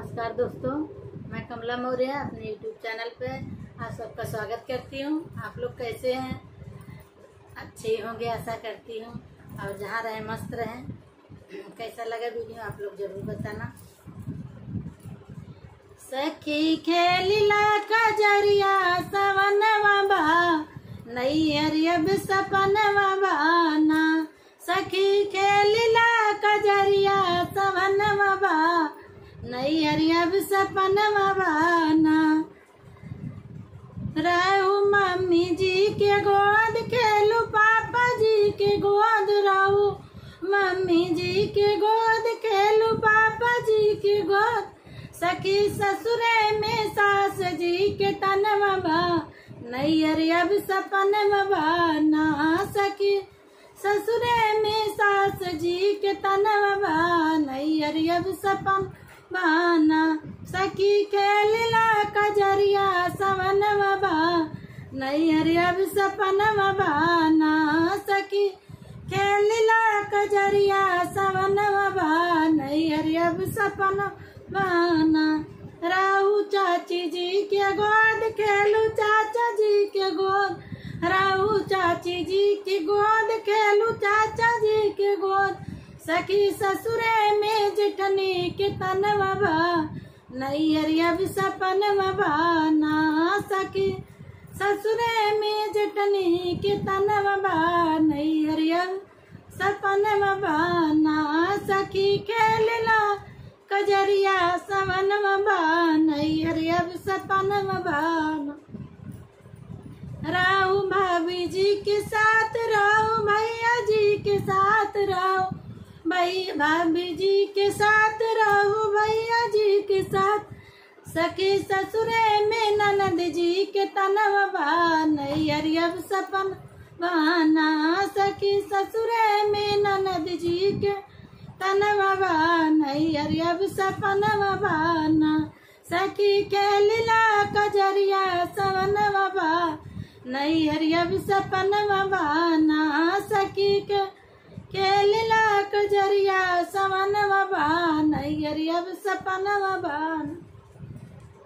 नमस्कार दोस्तों, मैं कमला मौर्य अपने YouTube चैनल पे आप सबका स्वागत करती हूँ। आप लोग कैसे हैं? अच्छे होंगे आशा करती हूँ, और जहाँ रहें मस्त रहें। कैसा लगा वीडियो आप लोग जरूर बताना। सखी खेलिला कजरिया सवनवा बा, नैयरियब सपनवा बाना। सखी खेलिला कजरिया सवनवा बा, नैयरियब सपनवा बाना। रहू मम्मी जी के गोद खेलू पापा जी के गोद, रहू मम्मी जी के गोद खेलू पापा जी के गोद। सखी ससुरे में सास जी के तनवा बा, नैयरियब सपनवा बाना। सखी ससुरे में सास जी के तनवा बा, नैयरियब सपन बाना। सखी खेलिला कजरिया सवनवा बा, नैयरियब सपनवा बाना। सखी खेलिला कजरिया सवनवा बा, नैयरियब सपनवा बाना। राहु चाची जी के गोद खेलू चाचा जी के गोद, राहु चाची जी के गोद खेलू चाचा जी के गोद। सखी ससुरे में जेठनी के तनवा बा, नैयरियब सपनवा बाना। सखी ससुरे में जेठनी के तनवा बा, नैयरियब सपनवा बाना। सखी खेलिला कजरिया सवनवा बा, नैयरियब सपनवा बाना। राहु भाभी जी के साथ, राहु भैया जी के साथ, राहु भाभी जी के साथ, राहु भैया जी के साथ। सखी ससुरे में ननद जी के तनवा बा, नैयरियब सपन बाना। सखी ससुरे में ननद जी के तनवा बा, नैयरियब सपनवा बाना। सखी खेलिला कजरिया सवनवा बा, नैयरियब सपनवा बाना। सखी खेलिला कजरिया सवनवा बा, नैयरियब सपनवा बाना।